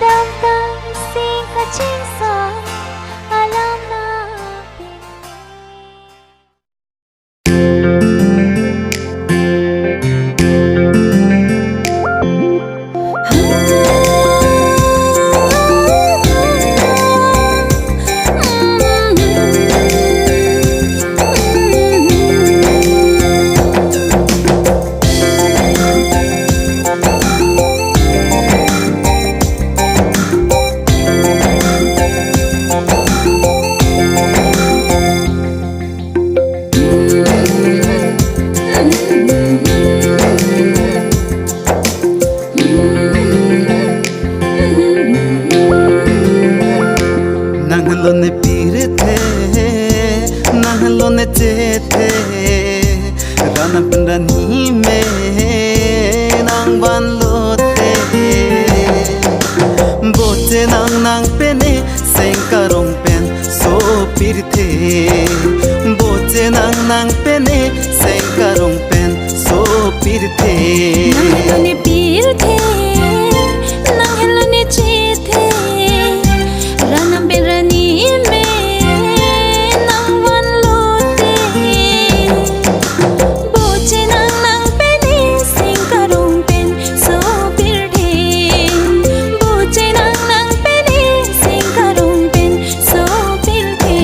damdam sing kachinsa alam natin. Nangalone pire the, nangalone che the, rana pendani me, nang ban lo te, bote nang pene, sengkarong pen so pire the, bote nang pene, sengkarong pen so pire the. Nangalone pire the, nangalone che the. Ranam berani me nang wan lote boche nang pene sing karong pen so pirde boche nang pene sing karong pen so pirde.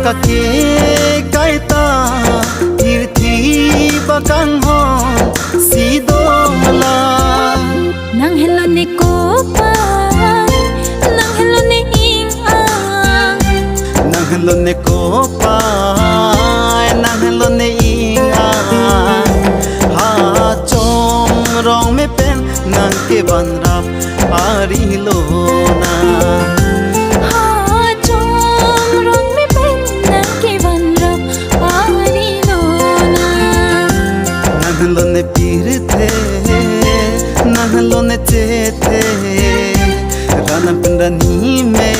Kake kaita tirthi bakang ho sidola Nang hello ne ko pa nang hello ne ing ang nang hello ne ko pa nang hello ne ing ang ha chom rong me pen nang ke ban rap ari lo na nangalone pire the, nangalone che the, rana pendani me,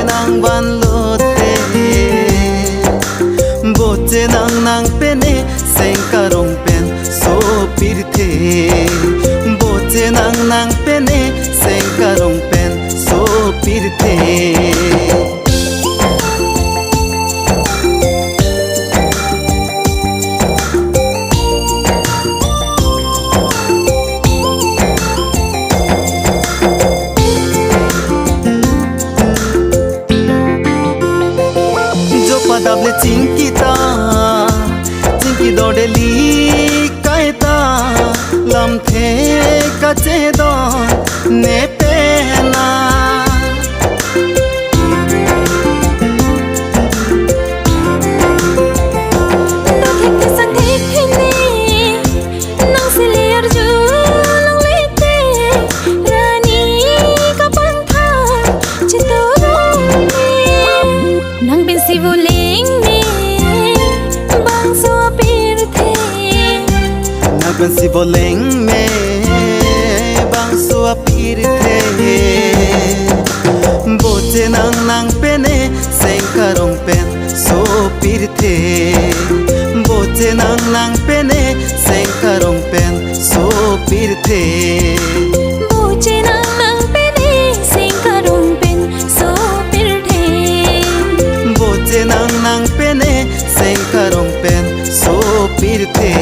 nang ban lo te, boche nang pene, sengkarong pen so pire the, boche nang pene, sengkarong pen so pire the. Padable chinki dodeli kaita lam the kache do ne pena si boleng me bang so apir the boche nang pene sengkarong pen so pir the boche nang pene sengkarong pen so pir the boche nang pene sengkarong pen so pir the boche nang pene sengkarong pen so pir the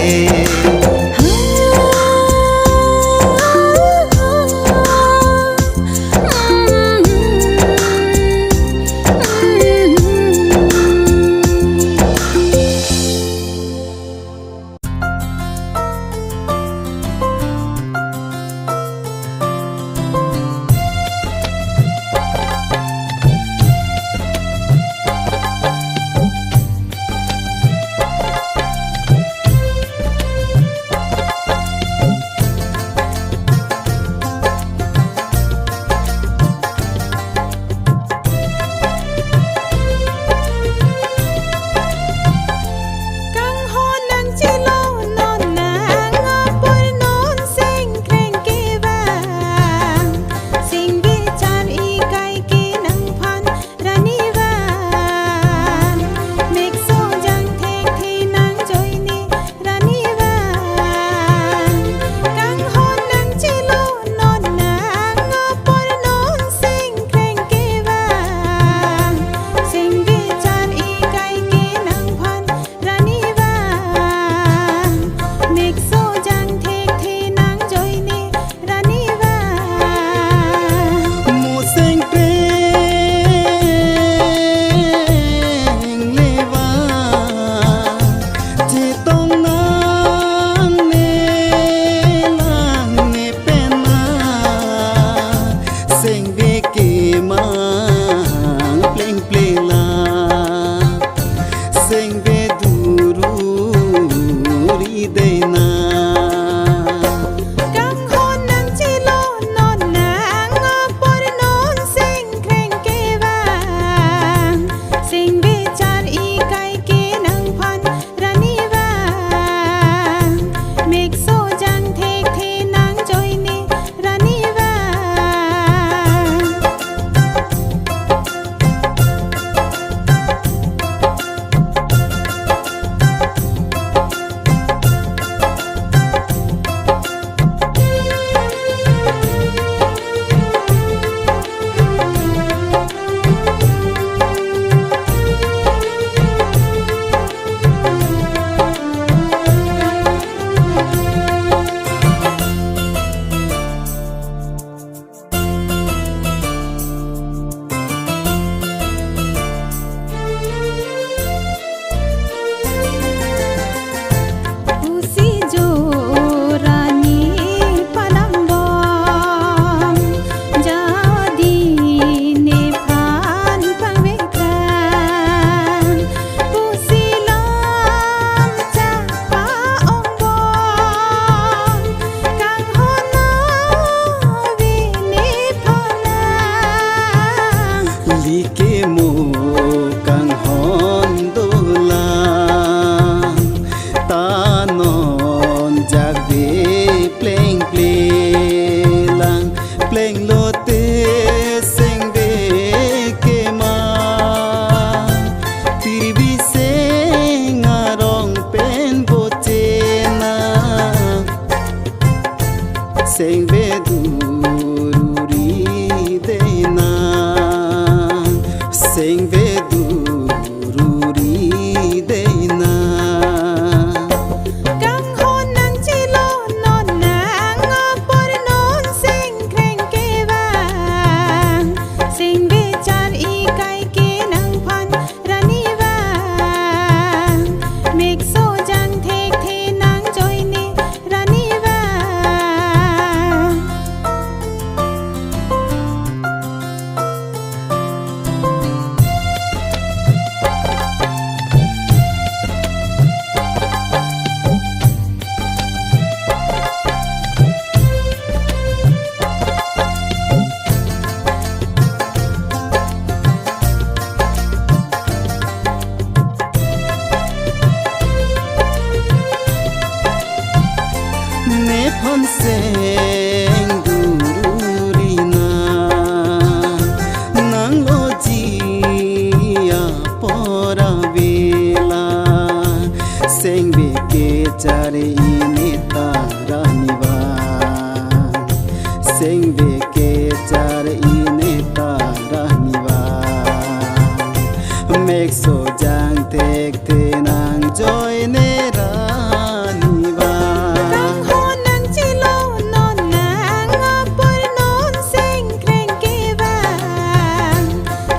ke char ine taraniwa mek so jang tek te nang joy ne raniwa Kang ho nang chilo non nang apur non sing kreng ke van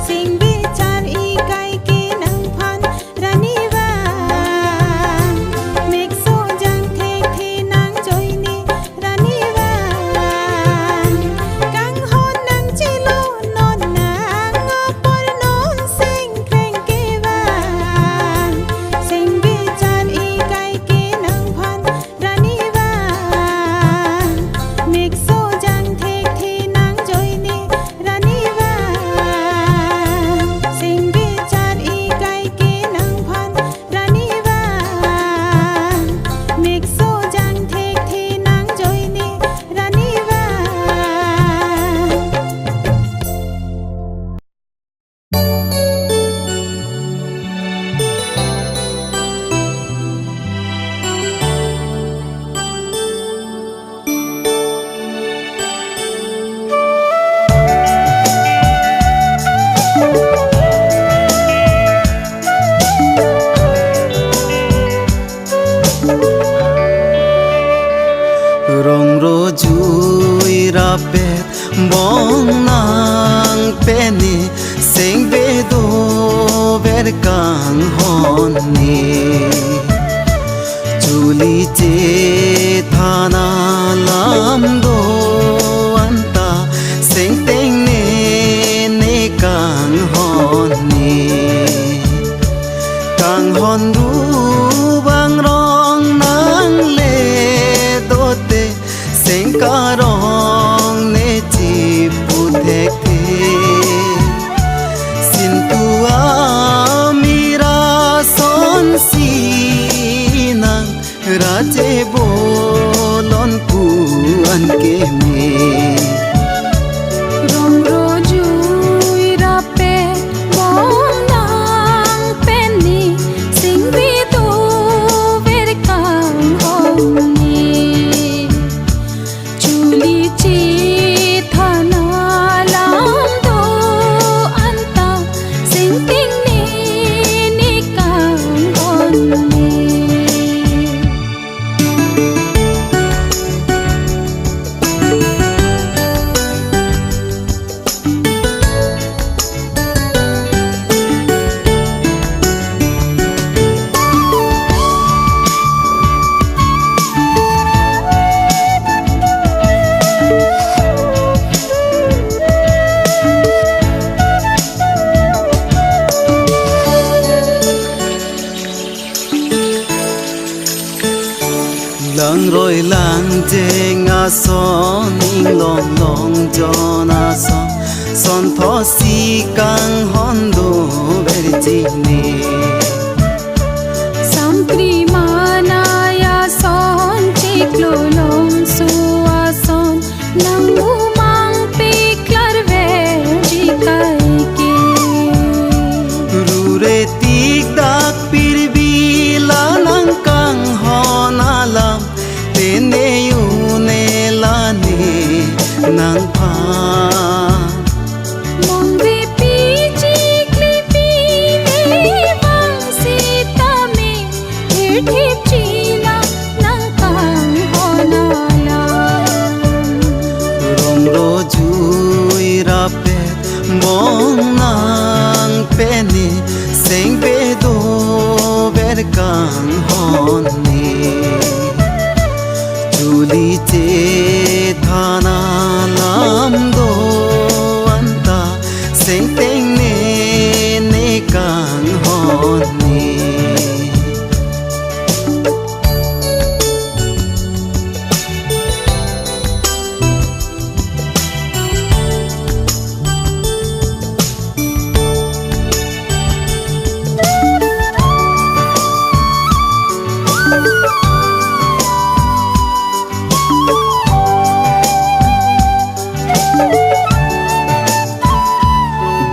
sing bi char I kai ke nang phan rani van mek so jang thek the nang joy ni rani van Kang ho nang chilo non nang apur non sing kreng ke van sing bi char I kai ke nang phan rani van mek so jang thek the nang joy ni rani van sing bi char I kai ke nang phan rani van mek so jang thek the nang joy ni rani van rong ro jui ra pet bong nang peni sing be do ver kang hon ni chuli che thana lam do anta sing teng ne ne kang hon ni kang hon ru bang rong nang le do te sing ka rong ne chi pu thek the sin tu a mira son si nang ra che bolon ku an ke me rong ro jui ra pe bong nang pen ni sing bi tu ver kang hong ni chuli chi thana lam do anta sing ting ni ni kang hong ni lang roi lang je nga son ning long long jo na son tho si kang hon do ver ji ne Samkri manaya son chiklo long suwa son nang umang piklar ve jikai ke ru re tik dak pir bi la nang kang hon alam te ne yu ne la ne nang pha mong vi pi chikli pi ne wang si ta me thir thip china nang kang honala rong ro jui ra pe bong nang pe ni sing be do ver kang hon ni chuli che thana lam do anta sing teng ne ne kang hon ni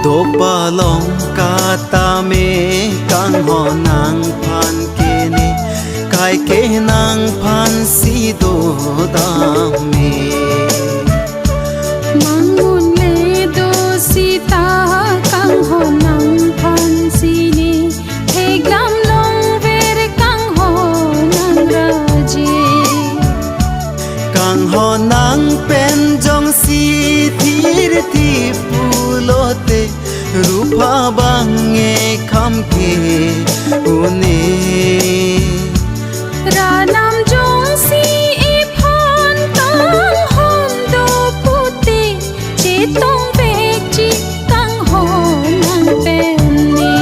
do palong kata me kang ho nang phan ke ne kai ke nang phan si do da me Mang mun le do sita kang ho nang phan si ni he gam long ver kang ho nang raje kang ho nang pen jong si thir thi pulote rupa bange kham ke une ra nam jong si e phan kang hom do puti che tong ve chi kang ho nang pen ni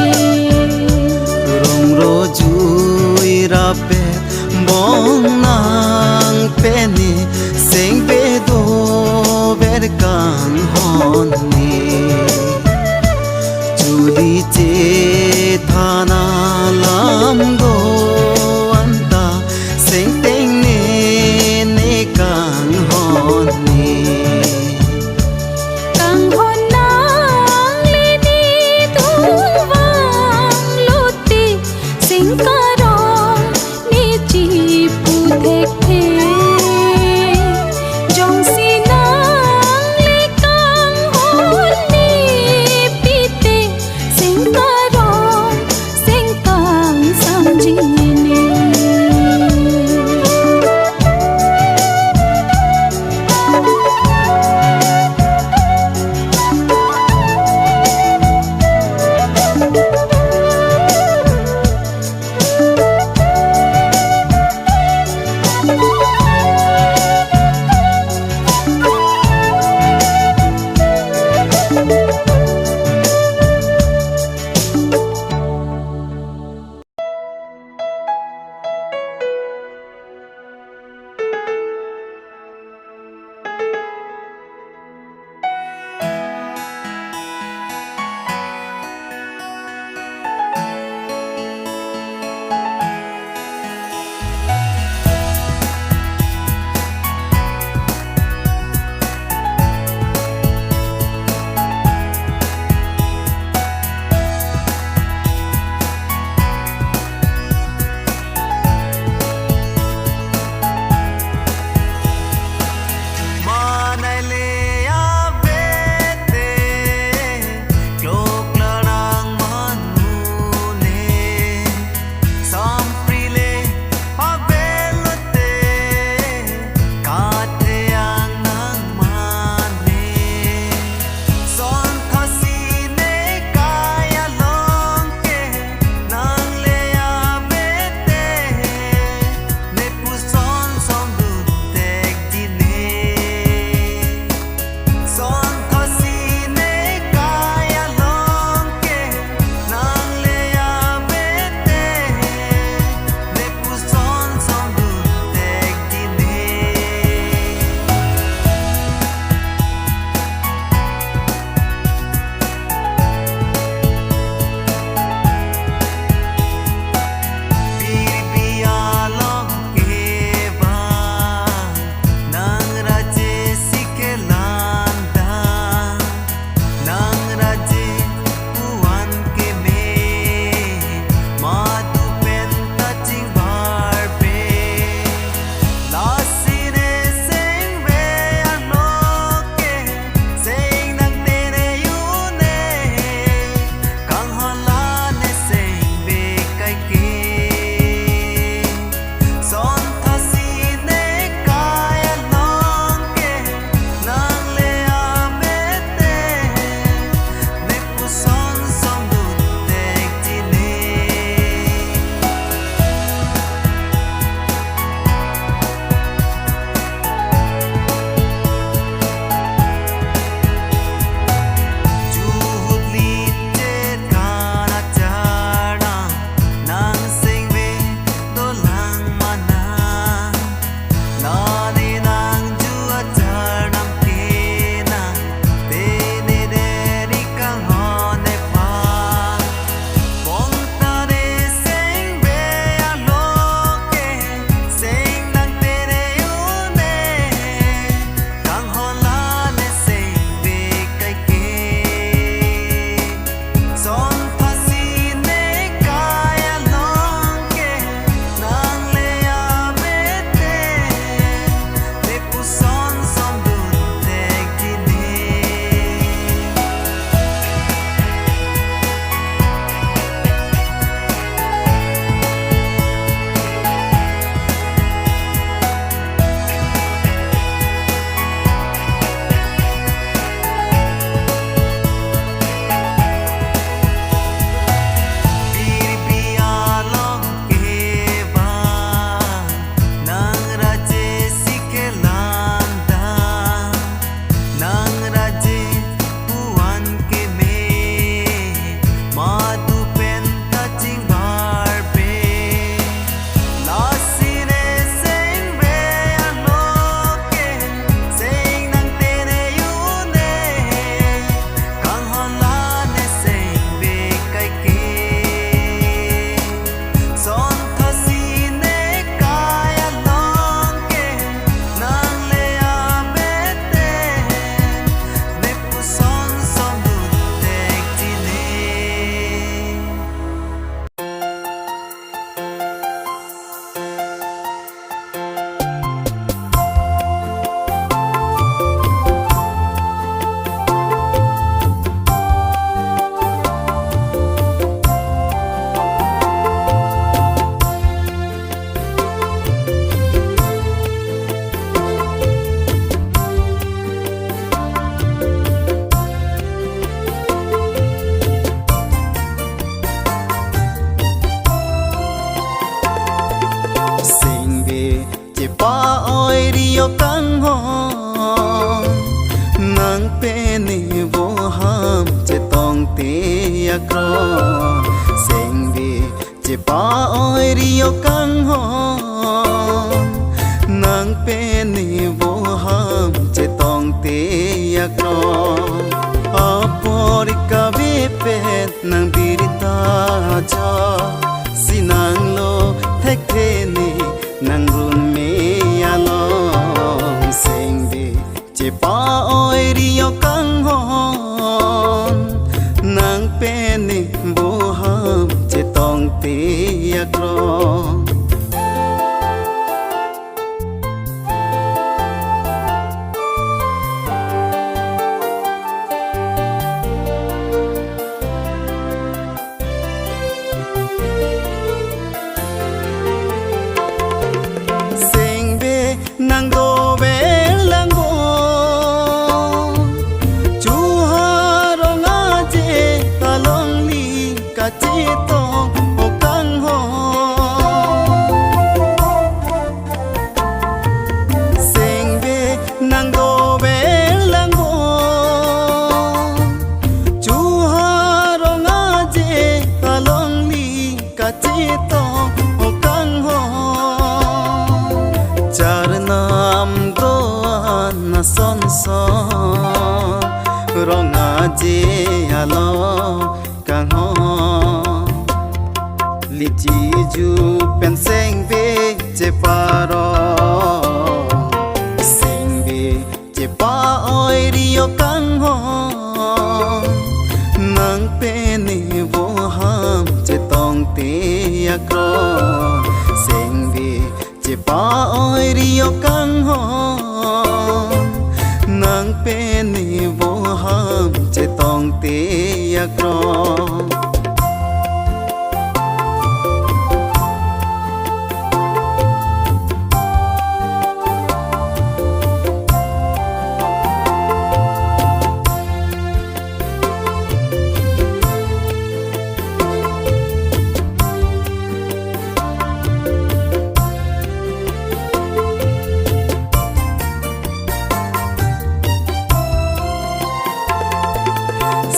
rong ro jui ra pe bong nang pe ni seng pe do ver kang hon ni chuli che thana lam do anta seng teng ne ne kang hon ni kang ho nang le ni tu wang lu ti sing ka rong ni chi pu thek the jong si nang le kang ho ni pi te sing ka rong se nang pe ni vô ham che tong te akro sing vi che pa oi rio kang hon nang pe ni vô ham che tong te akro apori ka ve pe nang dirita cha sinang lo thek the ni nang run me along sing vi che pa oi rio kang hon nang pe ni vô ham che tong te akro nang go be lang go chu ha rong a je ta long li ka che to o kang ho sing be nang go be lang go chu ha rong a je ta long li ka che to o kang ho char nam do na son son rong a je alo kang ho li chi ju pen seng ve che paro sing ve che pa oi rio kang ho nang pe ni vô ham che tong te akro sing ve che pa oi rio kang hon nang pe ni vô ham che tong te akro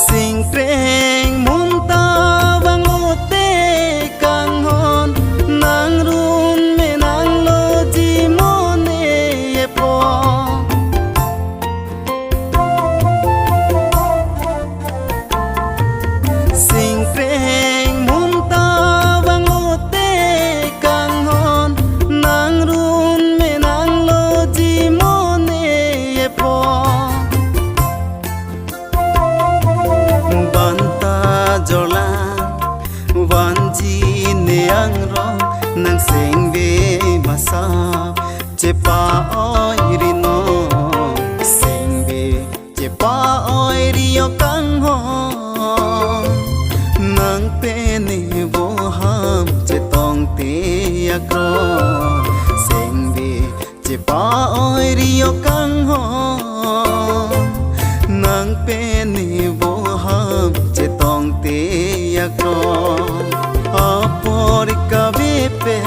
sing preng mun ta vang ote kang hon nang run me nang lo ji mone e po sing preng mun ta vang ote kang hon nang run me nang lo ji mone e po banta jola wanji ne ang ro nang sing ve masa che pa oi ri no sing ve che pa oi ri yo kang ho nang pe ni vô ham che tong te akro sing ve che pa oi ri yo kang ho nang pe ni vô ham che tong te akro apori ka ve pe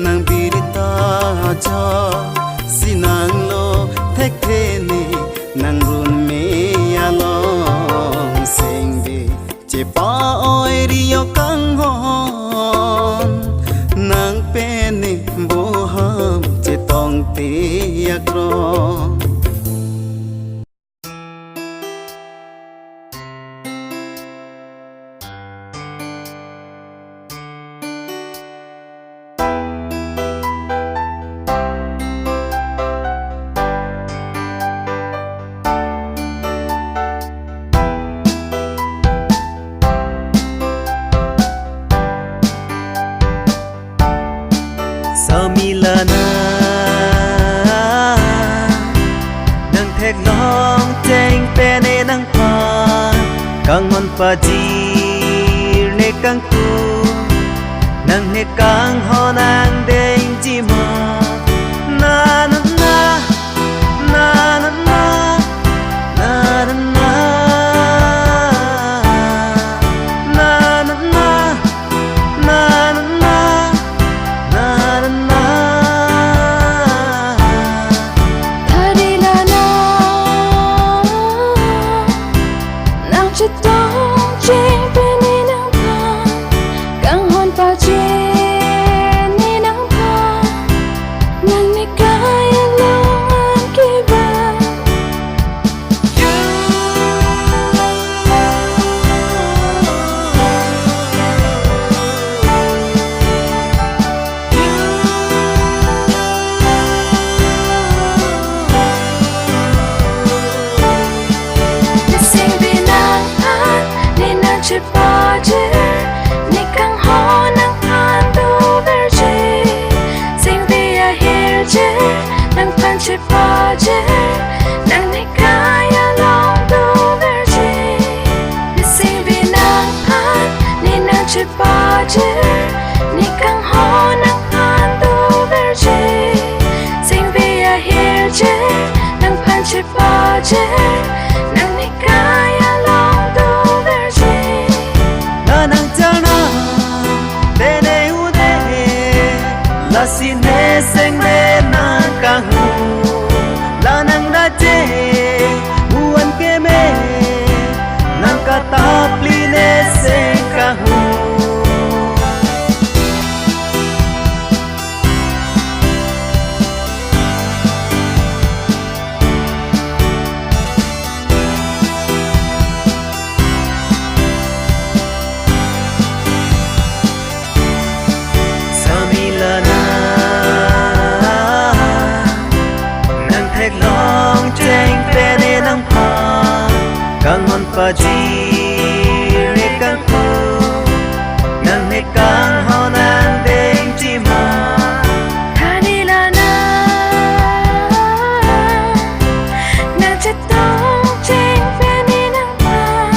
nang dirita cha sinang lo thek the ni nang run me along sing ve che pa oi rio kang hon nang pe ni vô ham che tong te akro samilana nang thek long cheng pe ne nang pa kang on pa ji ne kang tu nang ne kang ho nang deng ji ma na na na na na na na na na hon pa ji re kan pu nang ne kang hon an deng chi ma Kanila na Nandiyan tong ching Pwede ng pan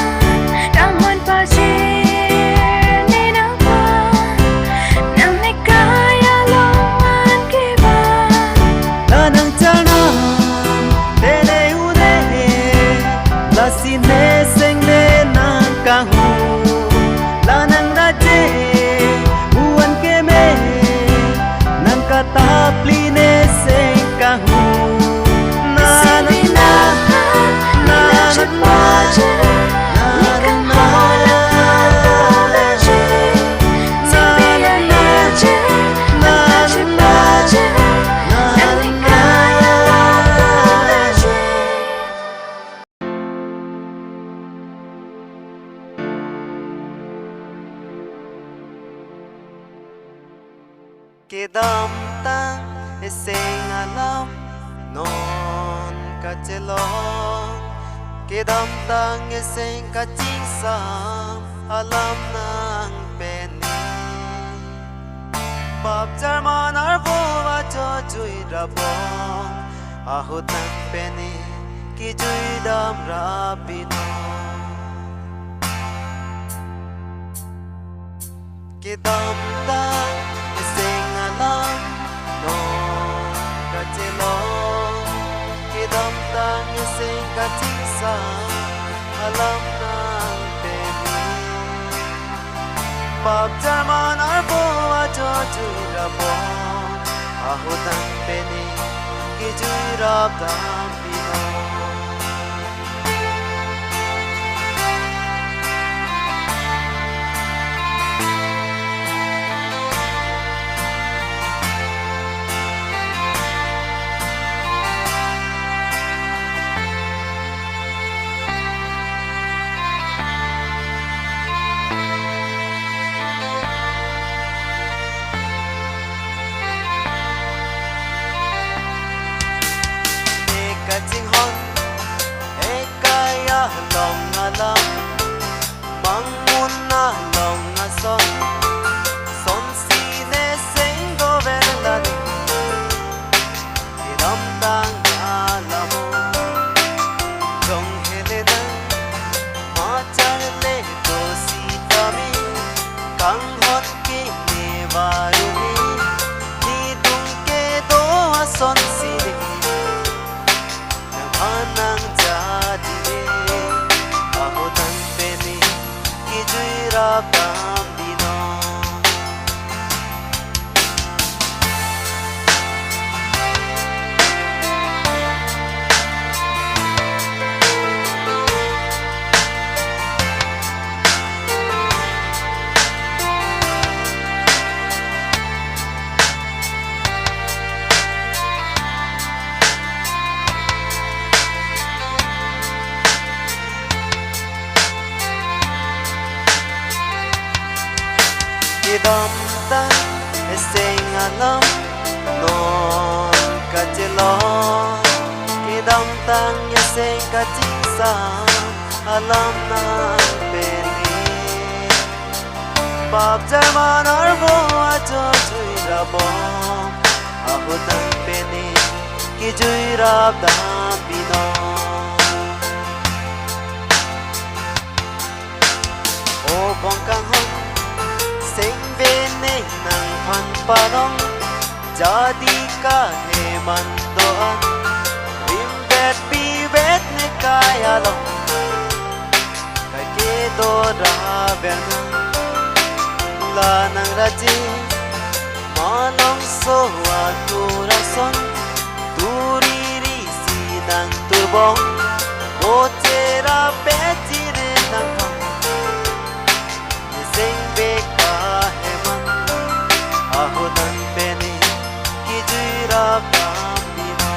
Kamon pa siya Ni ng pan Nang may kaya Longan kiba la nang chana de de u de la si ne seng ne nang ka hu la nang ra je u an ke me nang ka ta pli ne seng ka hu na na na na na na na Kedam tang eseng alam non kacelong Kedam tang eseng kacing sam alam nang peni Bab jarman arbo wa cho chui rabong ahut nang peni ki chui dam rabino Kedam tang eseng alam non kacelong Kedam tang eseng kacing sam alam nang peni Bab jarman arbo wa cho chui rabong ahut nang peni ki chui rab dam bino Kacing hon ekaya long alam mangun na long ason son si ne sing go velani iram tang alam jong hele na ma char le do si tami kang hon ki ne varu ni dung ke do ason si Anang jadi ahotan peni kijui rabam dino Kedam tang eseng alam non kacelong Kedam tang eseng kacing sam alam nang peni Bab jarman arbo ajo chui rabong ahut nang peni ki chui rab dam bino O bong kang hong Sing vene nang phan parong jadi ka he man doan rim vet pi vet ne kaya long kai ke do ra ven la nang raji malong so wa tu ra son turi ri si nang turbong o chera pe chi re nang thong sing ve ahotan peni kijui rabam dino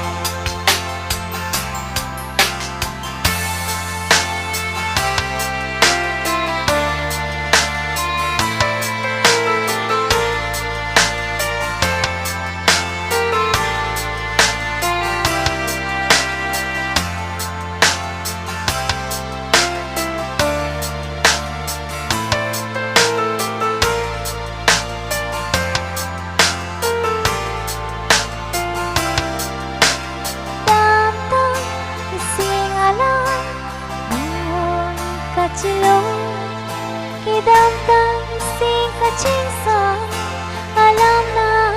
chỉ lo khi đam đam xin cả chính xác alam na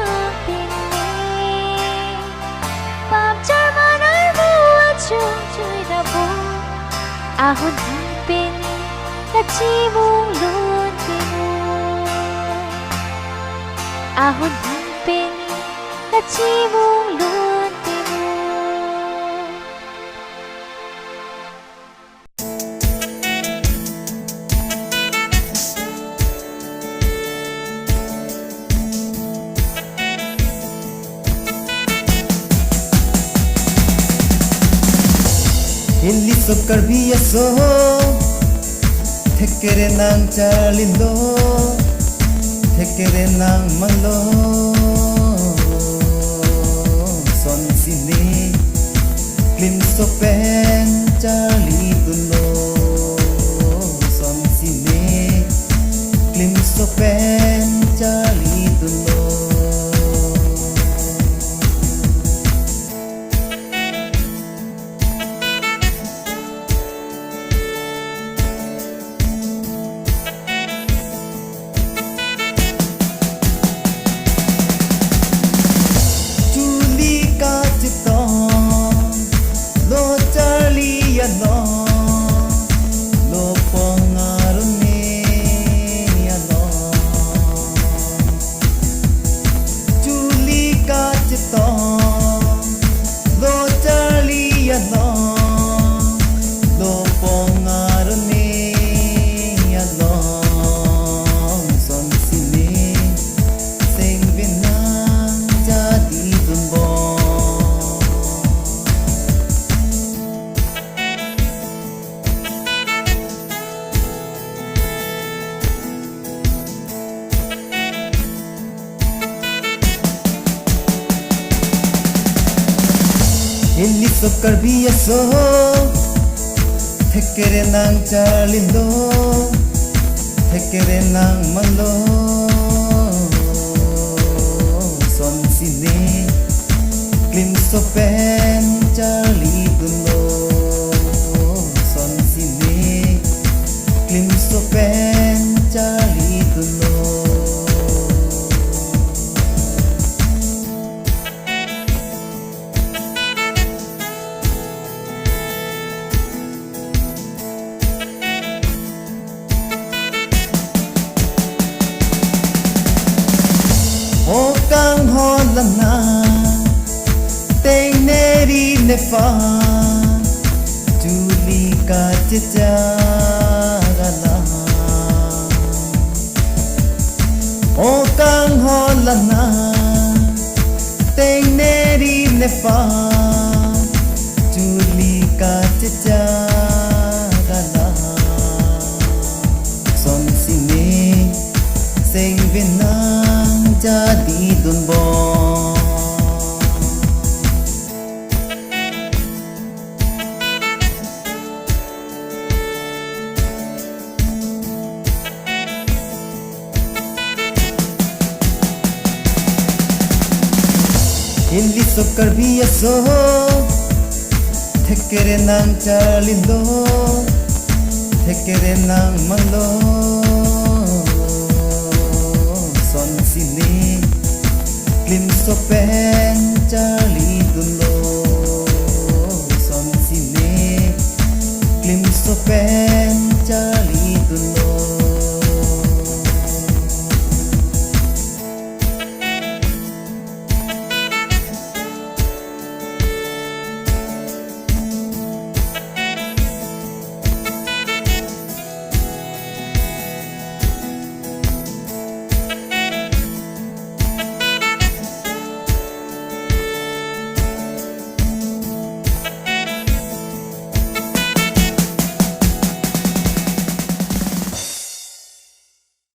pini pam char manai bua chung chui da bu ahun pini ta chi mung luôn tinu ahun pini ta chi mung luôn tinu. Ili sokar biya so Thekere nang chalindo Thekere nang malo Son sini Klim so pen chali duno Son sini Klim so pen chali duno Ili sokar biya so Thekere nang chalindo Thekere nang malo Son sini Klim so pen chali duno Son sini Klim so pen chali duno O kang ho lana Teng neri ne fa Juli ka chicha gala O kang ho lana Teng neri ne fa Juli ka chicha gala Son sini Sing vinang jadi dunbo Ili sokar biya so Thekere nang chalindo Thekere nang malo Son sini Klim so pen chali duno